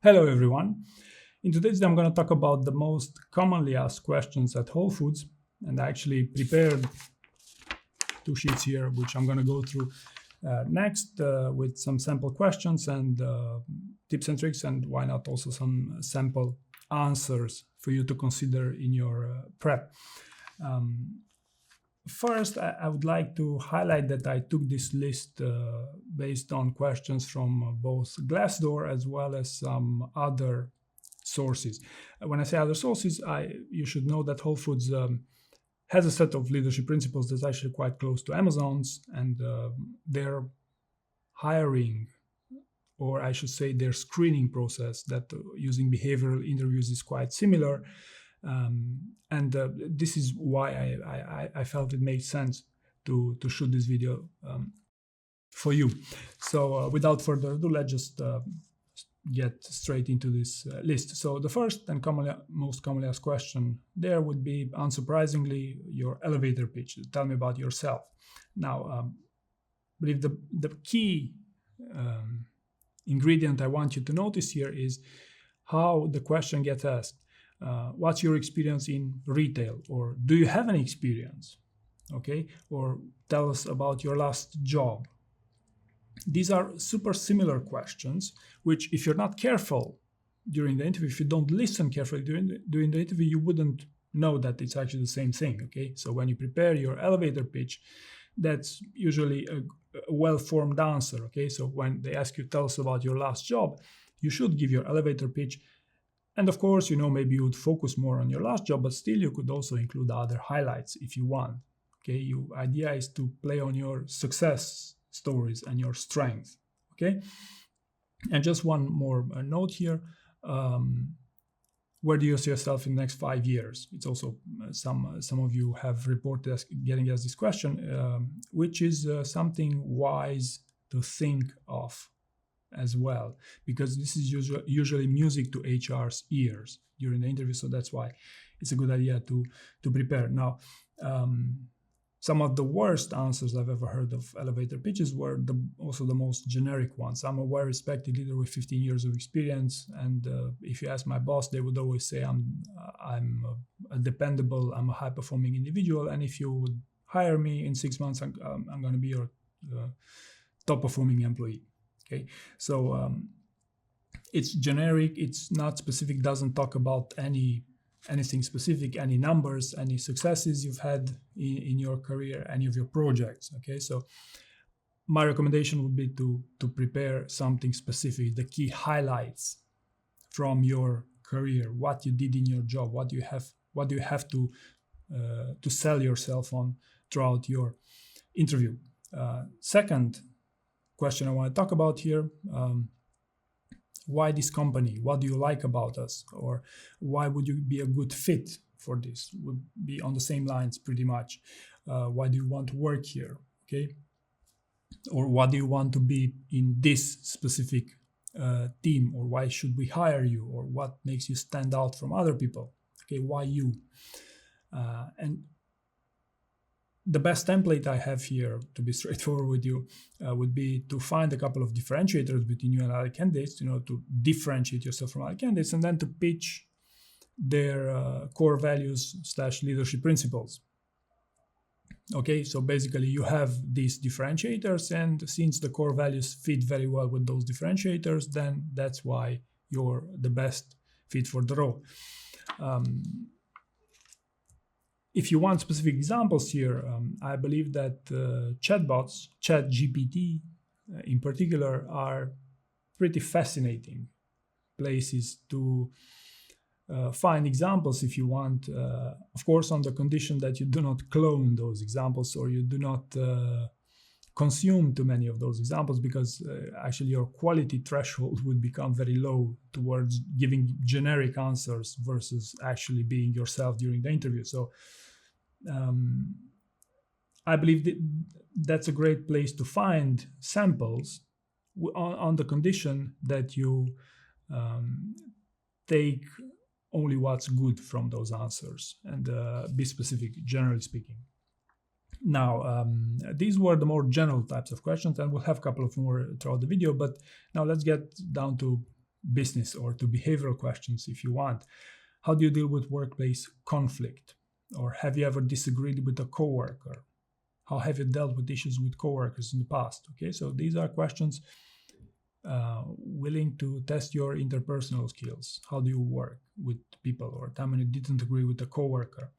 Hello everyone. In today's video, I'm going to talk about the most commonly asked questions at Whole Foods, and I actually prepared two sheets here, which I'm going to go through next with some sample questions and tips and tricks, and why not also some sample answers for you to consider in your prep. First, I would like to highlight that I took this list based on questions from both Glassdoor as well as some other sources. When I say other sources, you should know that Whole Foods has a set of leadership principles that's actually quite close to Amazon's, and their hiring, or I should say their screening process that using behavioral interviews is quite similar. This is why I felt it made sense to shoot this video for you. So without further ado, let's just get straight into this list. So the first and most commonly asked question there would be, unsurprisingly, your elevator pitch. Tell me about yourself. Now, I believe the key ingredient I want you to notice here is how the question gets asked. What's your experience in retail, or do you have any experience? Okay, or tell us about your last job. These are super similar questions, which if you're not careful during the interview, if you don't listen carefully during the interview, you wouldn't know that it's actually the same thing. Okay, so when you prepare your elevator pitch, that's usually a well-formed answer. Okay, so when they ask you, tell us about your last job, you should give your elevator pitch. And of course, maybe you would focus more on your last job, but still you could also include other highlights if you want. Okay, your idea is to play on your success stories and your strength. Okay, and just one more note here. Where do you see yourself in the next 5 years? It's also some of you have reported getting us this question, which is something wise to think of as well, because this is usually music to HR's ears during the interview. So that's why it's a good idea to prepare. Now, some of the worst answers I've ever heard of elevator pitches were also the most generic ones. I'm a well-respected leader with 15 years of experience, and if you ask my boss, they would always say I'm a dependable, I'm a high-performing individual, and if you would hire me in 6 months, I'm going to be your top-performing employee. Okay, so it's generic, it's not specific, doesn't talk about anything specific, any numbers, any successes you've had in your career, any of your projects. Okay, so my recommendation would be to prepare something specific, the key highlights from your career, what you did in your job, what do you have to sell yourself on throughout your interview. Second question I want to talk about here, why this company? What do you like about us? Or why would you be a good fit for this? Would be on the same lines pretty much. Why do you want to work here? Okay, or what do you want to be in this specific team? Or why should we hire you? Or what makes you stand out from other people? Okay, why you? And the best template I have here, to be straightforward with you, would be to find a couple of differentiators between you and other candidates, to differentiate yourself from other candidates, and then to pitch their core values / leadership principles. Okay, so basically you have these differentiators, and since the core values fit very well with those differentiators, then that's why you're the best fit for the role. If you want specific examples here, I believe that chatbots, ChatGPT in particular, are pretty fascinating places to find examples if you want, of course, on the condition that you do not clone those examples or you do not consume too many of those examples, because actually your quality threshold would become very low towards giving generic answers versus actually being yourself during the interview. So I believe that's a great place to find samples on the condition that you take only what's good from those answers and be specific, generally speaking. Now, these were the more general types of questions, and we'll have a couple of more throughout the video, but now let's get down to business or to behavioral questions if you want. How do you deal with workplace conflict? Or have you ever disagreed with a coworker? How have you dealt with issues with coworkers in the past? Okay, so these are questions willing to test your interpersonal skills. How do you work with people, or a time when you didn't agree with a coworker?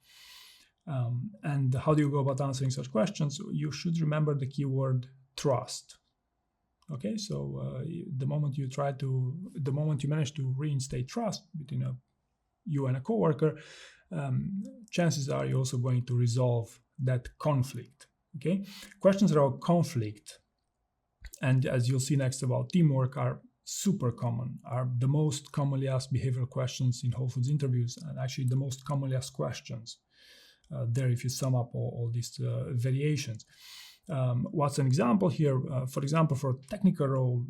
And how do you go about answering such questions? You should remember the keyword trust. Okay, so the moment you manage to reinstate trust between you and a coworker, chances are you're also going to resolve that conflict. Okay, questions about conflict, and as you'll see next about teamwork, are super common, are the most commonly asked behavioral questions in Whole Foods interviews, and actually the most commonly asked questions there if you sum up all these variations. What's an example here? For example, for a technical role,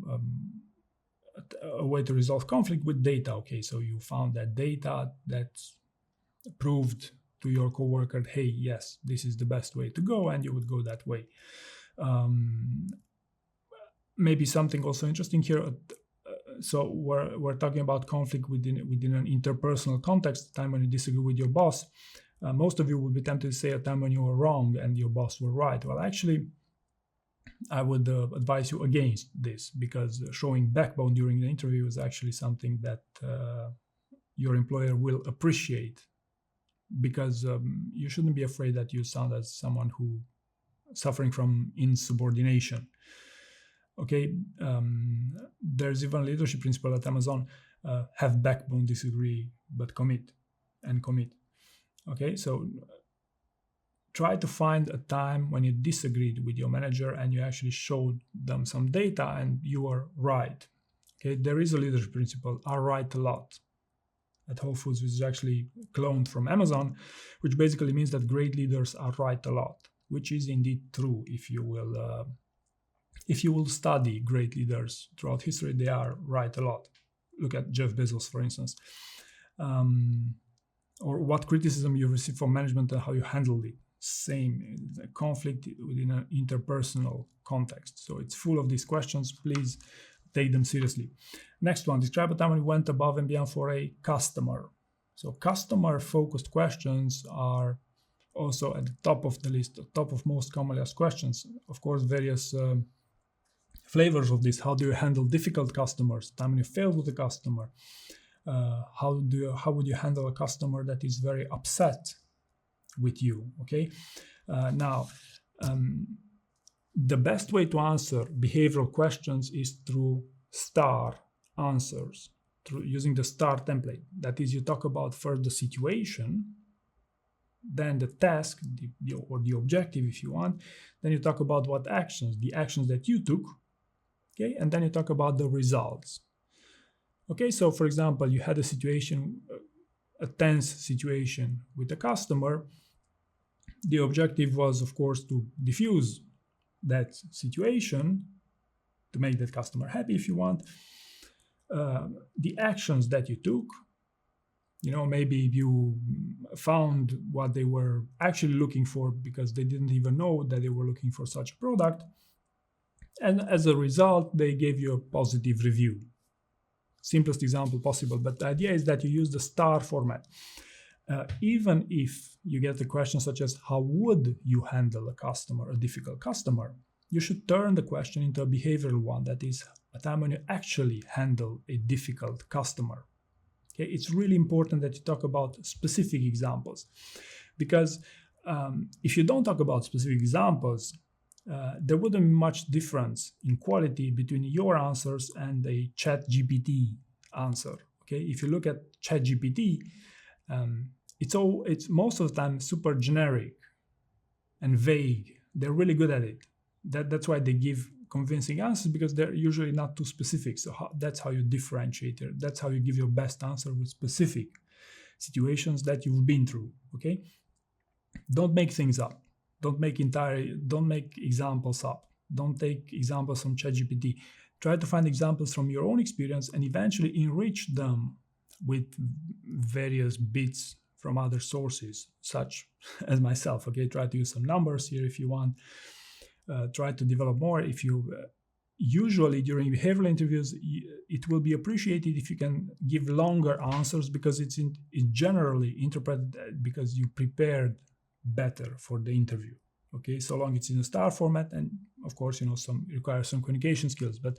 a way to resolve conflict with data. Okay, so you found that data that proved to your coworker, hey, yes, this is the best way to go, and you would go that way. Maybe something also interesting here. So we're talking about conflict within an interpersonal context, the time when you disagree with your boss. Most of you would be tempted to say a time when you were wrong and your boss were right. Well, actually, I would advise you against this, because showing backbone during the interview is actually something that your employer will appreciate, because you shouldn't be afraid that you sound as someone who suffering from insubordination. Okay, there's even a leadership principle at Amazon: have backbone, disagree, but commit. Okay, so try to find a time when you disagreed with your manager and you actually showed them some data and you were right. Okay, there is a leadership principle: are right a lot, at Whole Foods, which is actually cloned from Amazon, which basically means that great leaders are right a lot, which is indeed true. If you will study great leaders throughout history, they are right a lot. Look at Jeff Bezos, for instance. Or what criticism you received from management and how you handled it. Same, conflict within an interpersonal context. So it's full of these questions. Please take them seriously. Next one, describe a time when you went above and beyond for a customer. So customer-focused questions are also at the top of the list, the top of most commonly asked questions. Of course, various flavors of this. How do you handle difficult customers? Time when you failed with a customer. How would you handle a customer that is very upset with you? Okay, now the best way to answer behavioral questions is through STAR answers, through using the STAR template. That is, you talk about first the situation, then the task, or the objective if you want, then you talk about the actions that you took, okay, and then you talk about the results. Okay, so for example, you had a tense situation with a customer. The objective was, of course, to diffuse that situation, to make that customer happy if you want. The actions that you took, maybe you found what they were actually looking for because they didn't even know that they were looking for such a product. And as a result, they gave you a positive review. Simplest example possible, but the idea is that you use the STAR format. Even if you get a question such as, how would you handle a difficult customer? You should turn the question into a behavioral one, that is, a time when you actually handle a difficult customer. Okay, it's really important that you talk about specific examples, because if you don't talk about specific examples, there wouldn't be much difference in quality between your answers and a ChatGPT answer. Okay, if you look at ChatGPT, it's most of the time super generic and vague. They're really good at it. That's why they give convincing answers, because they're usually not too specific. So that's how you differentiate it. That's how you give your best answer, with specific situations that you've been through. Okay, don't make things up. Don't make examples up. Don't take examples from ChatGPT. Try to find examples from your own experience and eventually enrich them with various bits from other sources, such as myself. Okay, try to use some numbers here if you want. Try to develop more if you usually during behavioral interviews, it will be appreciated if you can give longer answers, because it's generally interpreted because you prepared better for the interview. Okay, so long it's in a star format, and of course, some requires some communication skills, but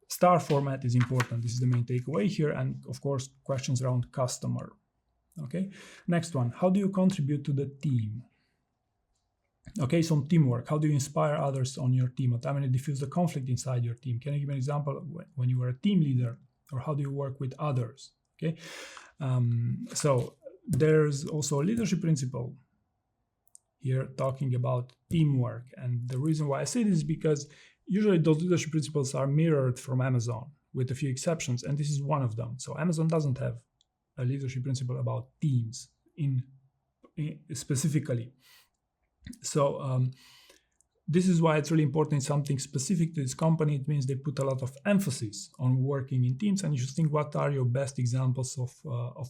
star format is important. This is the main takeaway here, and of course, questions around customer. Okay, next one: how do you contribute to the team? Okay, some teamwork. How do you inspire others on your team? What time you diffuse the conflict inside your team? Can you give an example when you were a team leader, or how do you work with others? Okay, so there's also a leadership principle here talking about teamwork, and the reason why I say this is because usually those leadership principles are mirrored from Amazon, with a few exceptions, and this is one of them. So Amazon doesn't have a leadership principle about teams in specifically. So this is why it's really important. Something specific to this company. It means they put a lot of emphasis on working in teams, and you should think, what are your best examples of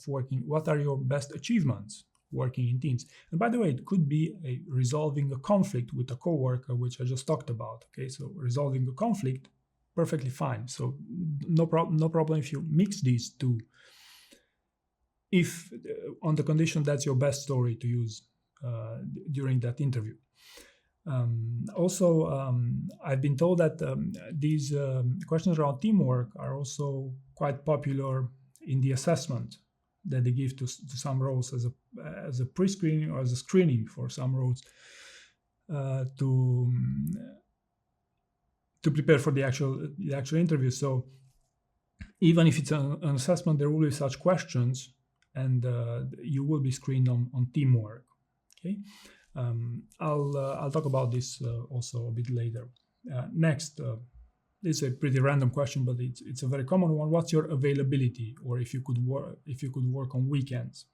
working? What are your best achievements working in teams? And by the way, it could be resolving a conflict with a coworker, which I just talked about. Okay, so resolving a conflict, perfectly fine. So no problem if you mix these two, if on the condition that's your best story to use during that interview. I've been told that these questions around teamwork are also quite popular in the assessment that they give to some roles as a pre-screening or as a screening for some roles to prepare for the actual interview. So even if it's an assessment, there will be such questions, and you will be screened on teamwork. Okay, I'll talk about this also a bit later. Next, this is a pretty random question, but it's a very common one. What's your availability, or if you could work on weekends?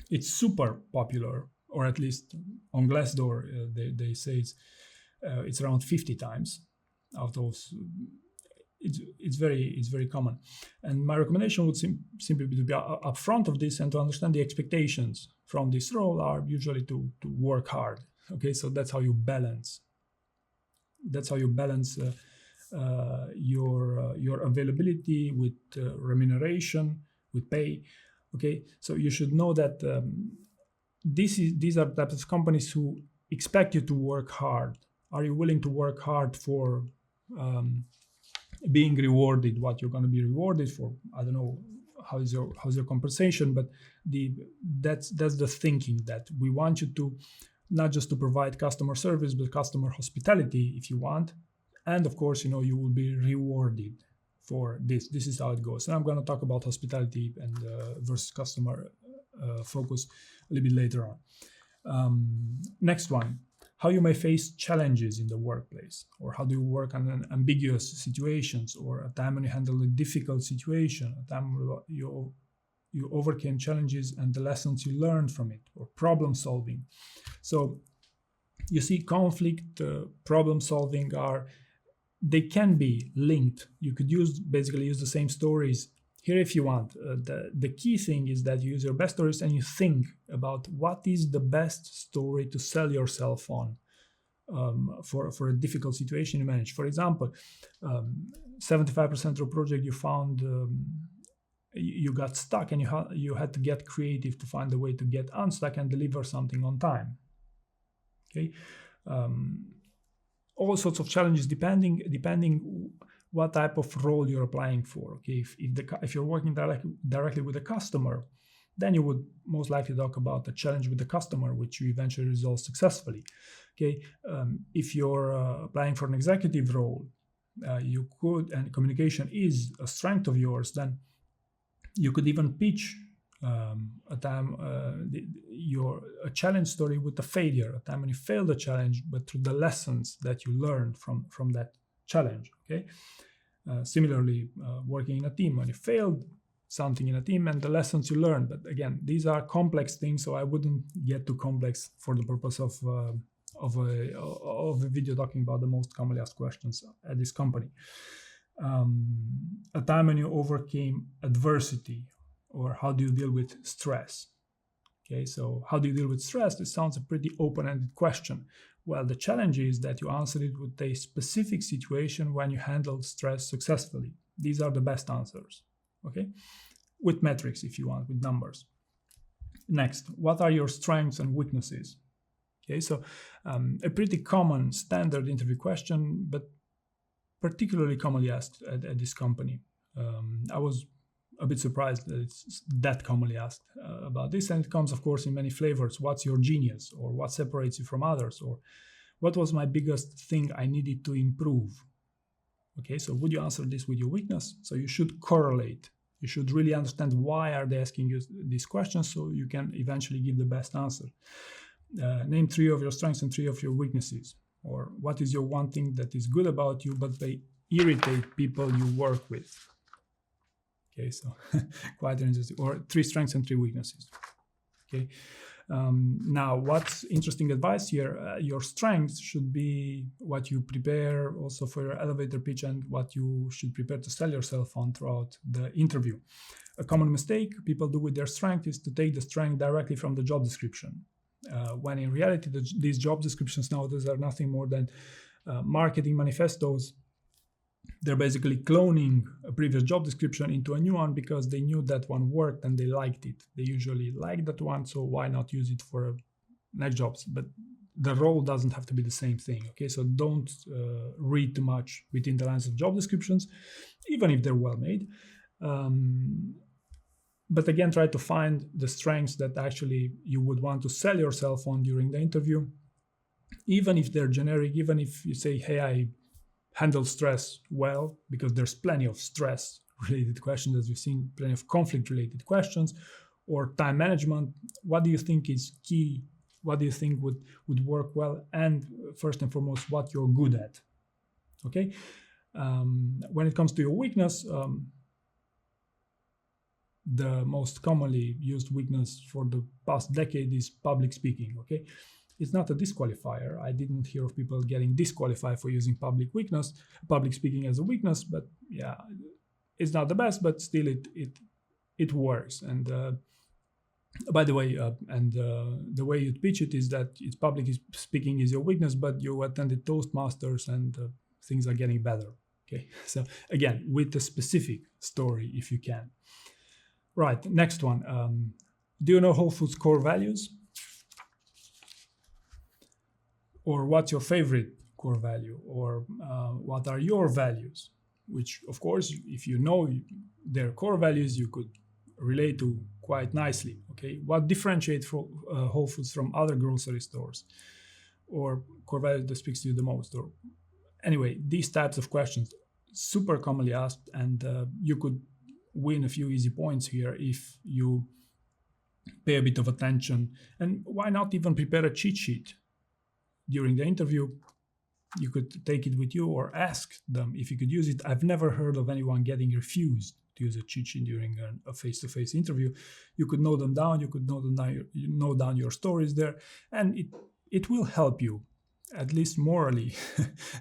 It's super popular, or at least on Glassdoor they say it's around 50 times out of. It's very common, and my recommendation would simply be to be upfront of this and to understand the expectations from this role are usually to work hard. Okay, so that's how you balance. Your availability with remuneration, with pay. Okay, so you should know that these are the types of companies who expect you to work hard. Are you willing to work hard for being rewarded? What you're going to be rewarded for? I don't know how's your compensation, but that's the thinking, that we want you to not just to provide customer service, but customer hospitality if you want, and of course you will be rewarded for this. This is how it goes, and I'm going to talk about hospitality and versus customer focus a little bit later on. Next one: how you may face challenges in the workplace, or how do you work on ambiguous situations, or a time when you handle a difficult situation, a time when you overcame challenges and the lessons you learned from it, or problem solving. So you see, conflict, problem solving they can be linked. You could basically use the same stories here if you want. The key thing is that you use your best stories and you think about what is the best story to sell yourself on for a difficult situation you manage. For example, 75% of a project you found you got stuck, and you had to get creative to find a way to get unstuck and deliver something on time. Okay, all sorts of challenges depending what type of role you're applying for. Okay, if you're working directly with a customer, then you would most likely talk about the challenge with the customer, which you eventually resolve successfully. Okay, if you're applying for an executive role, you could, and communication is a strength of yours, then you could even pitch a time a challenge story with a failure, a time when you failed a challenge, but through the lessons that you learned from that challenge. Okay, similarly, working in a team, when you failed something in a team and the lessons you learned. But again, these are complex things, so I wouldn't get too complex for the purpose of a video talking about the most commonly asked questions at this company. A time when you overcame adversity, or how do you deal with stress? Okay, so how do you deal with stress? This sounds a pretty open-ended question, Well, the challenge is that you answer it with a specific situation when you handle stress successfully. These are the best answers, okay? With metrics, if you want, with numbers. Next, what are your strengths and weaknesses? Okay, so a pretty common standard interview question, but particularly commonly asked at this company. I was a bit surprised that it's that commonly asked about this, and it comes, of course, in many flavors. What's your genius, or what separates you from others, or what was my biggest thing I needed to improve? Okay, so would you answer this with your weakness? So you should correlate. You should really understand why are they asking you these questions, so you can eventually give the best answer. Name 3 of your strengths and 3 of your weaknesses, or what is your one thing that is good about you but they irritate people you work with. Okay, so quite interesting. Or 3 strengths and 3 weaknesses. Okay. Now, what's interesting advice here? Your strengths should be what you prepare also for your elevator pitch and what you should prepare to sell yourself on throughout the interview. A common mistake people do with their strength is to take the strength directly from the job description. When in reality, these job descriptions nowadays are nothing more than marketing manifestos. They're basically cloning a previous job description into a new one because they knew that one worked and they liked it. They usually like that one, so why not use it for next jobs? But the role doesn't have to be the same thing, okay? So don't read too much between the lines of job descriptions, even if they're well made. But again, try to find the strengths that actually you would want to sell yourself on during the interview, even if they're generic, even if you say, hey, I handle stress well, because there's plenty of stress related questions, as we've seen, plenty of conflict related questions, or time management. What do you think is key? What do you think would work well? And first and foremost, what you're good at. Okay. When it comes to your weakness, the most commonly used weakness for the past decade is public speaking. Okay. It's not a disqualifier. I didn't hear of people getting disqualified for using public speaking as a weakness, but yeah, it's not the best, but still it works. And by the way, the way you pitch it is that it's public speaking is your weakness, but you attended Toastmasters and things are getting better. Okay, so again, with a specific story if you can. Right, next one. Do you know Whole Foods core values? Or what's your favorite core value? Or what are your values? Which, of course, if you know their core values, you could relate to quite nicely. Okay, what differentiates Whole Foods from other grocery stores? Or core value that speaks to you the most? Or anyway, these types of questions, super commonly asked, and you could win a few easy points here if you pay a bit of attention. And why not even prepare a cheat sheet during the interview? You could take it with you or ask them if you could use it. I've never heard of anyone getting refused to use a cheat sheet during a face-to-face interview. You could note them down. You could note down your stories there, and it will help you, at least morally,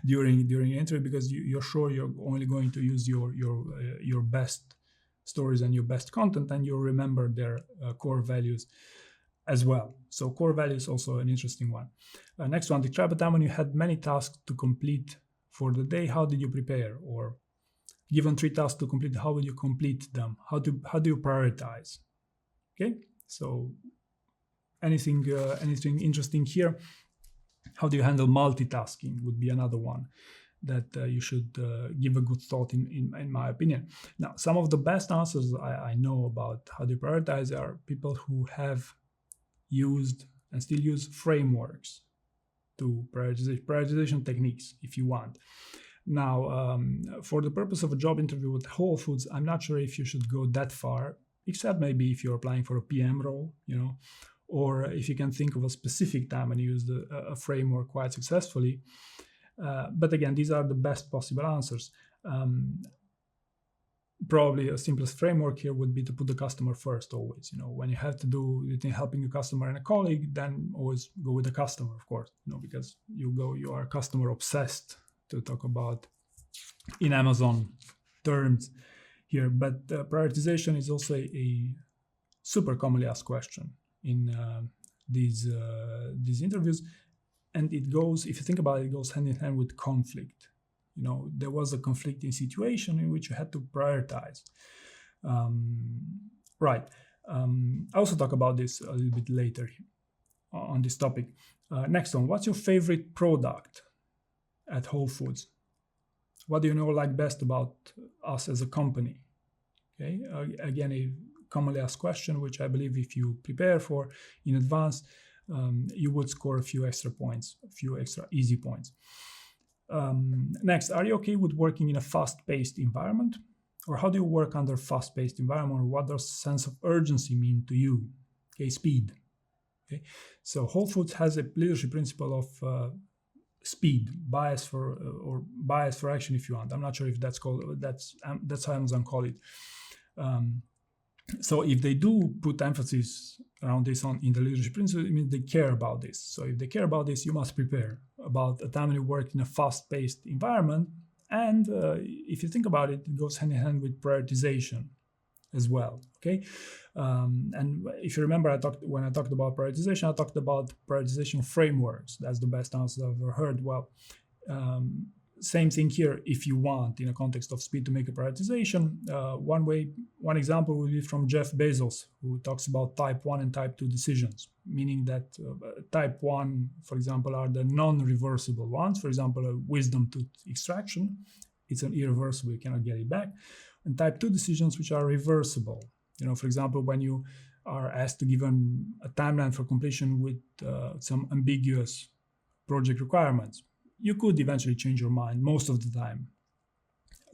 during the interview, because you're sure you're only going to use your best stories and your best content, and you'll remember their core values as well. So core values also an interesting one. Next one, describe a time when you had many tasks to complete for the day. How did you prepare? Or given 3 tasks to complete, how will you complete them? How do you prioritize? Okay, so anything interesting here? How do you handle multitasking would be another one that you should give a good thought in my opinion. Now, some of the best answers I know about how do you prioritize are people who have used and still use frameworks to prioritization techniques, if you want. Now, for the purpose of a job interview with Whole Foods, I'm not sure if you should go that far, except maybe if you're applying for a PM role, or if you can think of a specific time and use a framework quite successfully. But again, these are the best possible answers. Probably a simplest framework here would be to put the customer first always. When you have to do helping a customer and a colleague, then always go with the customer, of course, because you are customer obsessed, to talk about in Amazon terms here. But prioritization is also a super commonly asked question in these interviews. and it goes, if you think about it, it goes hand in hand with conflict. There was a conflicting situation in which you had to prioritize. Right. I also talk about this a little bit later on this topic. Next one, what's your favorite product at Whole Foods? What do you like best about us as a company? Okay. Again, a commonly asked question, which I believe if you prepare for in advance, you would score a few extra points, a few extra easy points. Next, are you okay with working in a fast-paced environment? Or how do you work under fast-paced environment? Or what does sense of urgency mean to you? Okay, speed. Okay, so Whole Foods has a leadership principle of speed, bias for action, if you want. I'm not sure if that's how Amazon call it. So if they do put emphasis around this in the leadership principle, it means they care about this. So if they care about this, you must prepare about a time when you work in a fast-paced environment. And if you think about it, it goes hand in hand with prioritization as well. Okay, and if you remember, when I talked about prioritization, I talked about prioritization frameworks. That's the best answer I've ever heard. Well, same thing here. If you want, in a context of speed, to make a prioritization, one example would be from Jeff Bezos, who talks about type 1 and type 2 decisions, meaning that type 1, for example, are the non-reversible ones. For example, a wisdom tooth extraction, it's an irreversible, you cannot get it back. And type 2 decisions, which are reversible. For example, when you are asked to give a timeline for completion with some ambiguous project requirements, you could eventually change your mind most of the time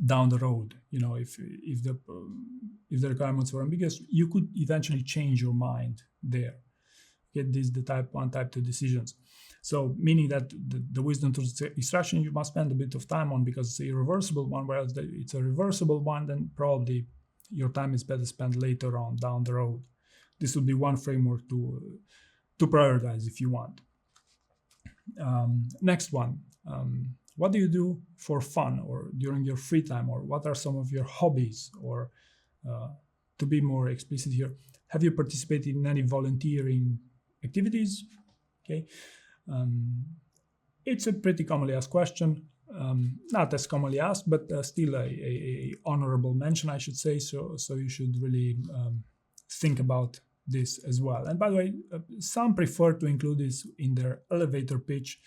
down the road. If the requirements were ambiguous, you could eventually change your mind there. Get this the type 1, type 2 decisions. So meaning that the wisdom to extraction you must spend a bit of time on because it's an irreversible one, whereas it's a reversible one, then probably your time is better spent later on down the road. This would be one framework to prioritize if you want. Next one. What do you do for fun or during your free time, or what are some of your hobbies? Or to be more explicit here, have you participated in any volunteering activities? Okay, it's a pretty commonly asked question. Not as commonly asked, but still a honorable mention, I should say. So you should really think about this as well. And by the way, some prefer to include this in their elevator pitch.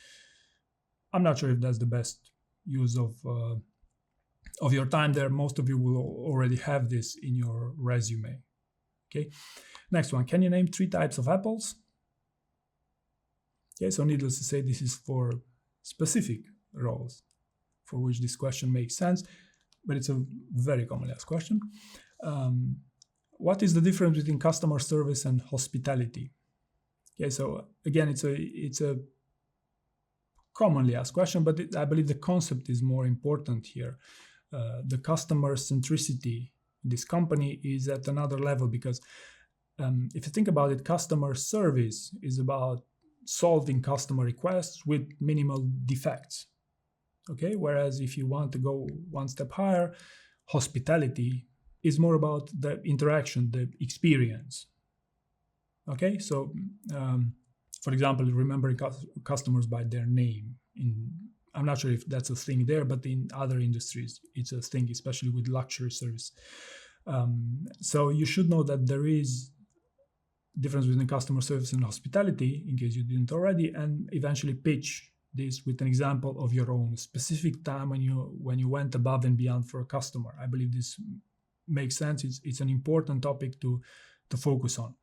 I'm not sure if that's the best use of your time there. Most of you will already have this in your resume. Okay. Next one. Can you name 3 types of apples? Okay. So needless to say, this is for specific roles for which this question makes sense, but it's a very commonly asked question. What is the difference between customer service and hospitality? Okay. So again, it's a commonly asked question, but I believe the concept is more important here. The customer centricity in this company is at another level because if you think about it, customer service is about solving customer requests with minimal defects. Okay, whereas if you want to go one step higher, hospitality is more about the interaction, the experience. Okay, so for example, remembering customers by their name. I'm not sure if that's a thing there, but in other industries, it's a thing, especially with luxury service. So you should know that there is difference between customer service and hospitality, in case you didn't already, and eventually pitch this with an example of your own specific time when you went above and beyond for a customer. I believe this makes sense. It's an important topic to focus on.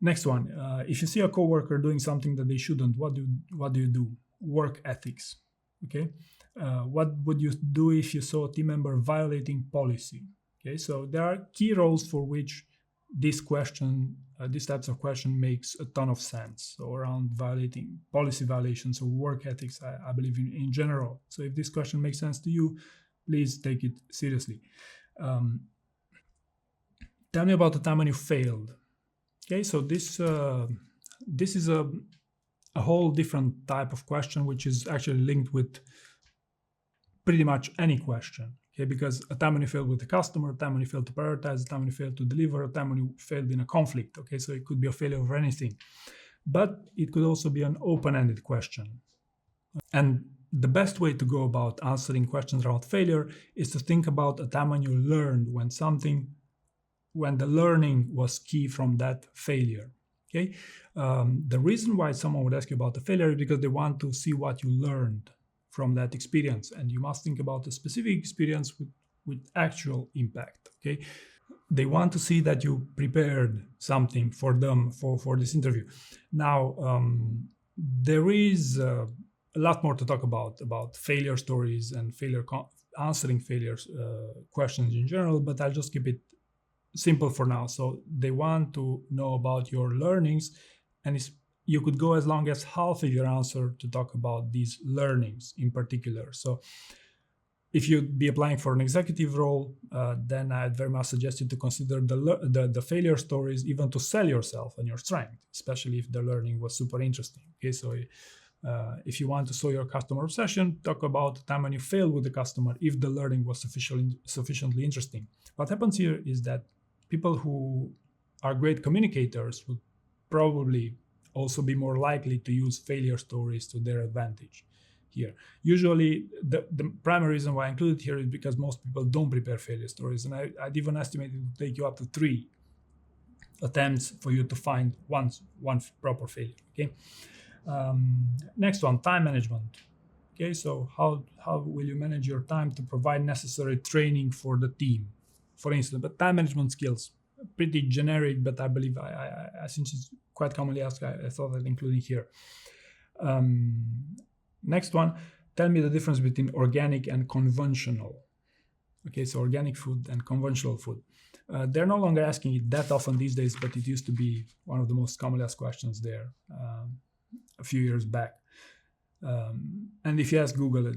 Next one, if you see a coworker doing something that they shouldn't, what do you do? Work ethics. Okay, what would you do if you saw a team member violating policy? Okay, so there are key roles for which this question, these types of question makes a ton of sense. So around violating policy violations or work ethics, I believe in general. So if this question makes sense to you, please take it seriously. Tell me about the time when you failed. Okay, so this is a whole different type of question, which is actually linked with pretty much any question. Okay, because a time when you failed with the customer, a time when you failed to prioritize, a time when you failed to deliver, a time when you failed in a conflict. Okay, so it could be a failure of anything. but it could also be an open-ended question. And the best way to go about answering questions around failure is to think about a time when you learned when the learning was key from that failure. Okay, the reason why someone would ask you about the failure is because they want to see what you learned from that experience, and you must think about a specific experience with actual impact. Okay, they want to see that you prepared something for them for this interview. Now, there is a lot more to talk about failure stories and answering failures questions in general, but I'll just keep it simple for now. So they want to know about your learnings, and you could go as long as half of your answer to talk about these learnings in particular. So if you'd be applying for an executive role, then I'd very much suggest you to consider the failure stories, even to sell yourself and your strength, especially if the learning was super interesting. Okay, so if you want to show your customer obsession, talk about the time when you failed with the customer if the learning was sufficiently interesting. What happens here is that people who are great communicators will probably also be more likely to use failure stories to their advantage here. Usually, the primary reason why I include it here is because most people don't prepare failure stories, and I'd even estimate it would take you up to 3 attempts for you to find one proper failure. Okay. Next one, time management. Okay, so how will you manage your time to provide necessary training for the team, for instance? But time management skills, pretty generic, but I believe since it's quite commonly asked, I thought I'd include it here. Next one, tell me the difference between organic and conventional. Okay, so organic food and conventional food. They're no longer asking it that often these days, but it used to be one of the most commonly asked questions there a few years back. And if you ask Google,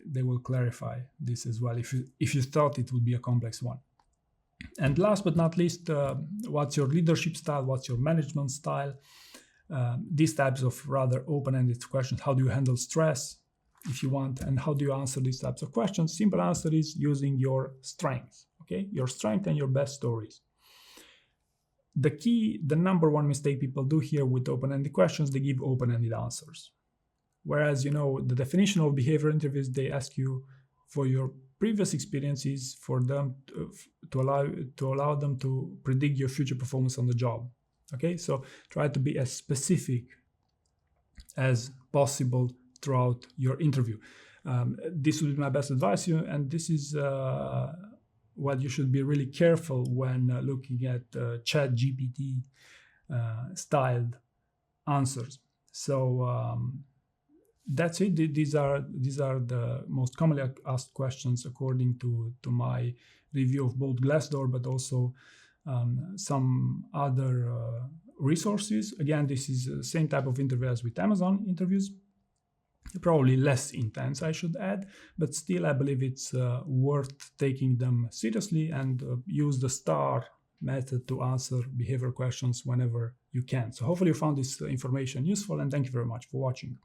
they will clarify this as well if you thought it would be a complex one. And last but not least, what's your leadership style? What's your management style? These types of rather open-ended questions. How do you handle stress, if you want, and how do you answer these types of questions? Simple answer is using your strengths, okay? Your strength and your best stories. The number one mistake people do here with open-ended questions, they give open-ended answers. Whereas, the definition of behavior interviews, they ask you for your previous experiences for them to allow them to predict your future performance on the job. Okay, so try to be as specific as possible throughout your interview. This would be my best advice to you, and this is what you should be really careful when looking at ChatGPT styled answers. So that's it. These are the most commonly asked questions according to my review of both Glassdoor, but also some other resources. Again, this is the same type of interview as with Amazon interviews, probably less intense, I should add, but still I believe it's worth taking them seriously, and use the STAR method to answer behavior questions whenever you can. So hopefully you found this information useful, and thank you very much for watching.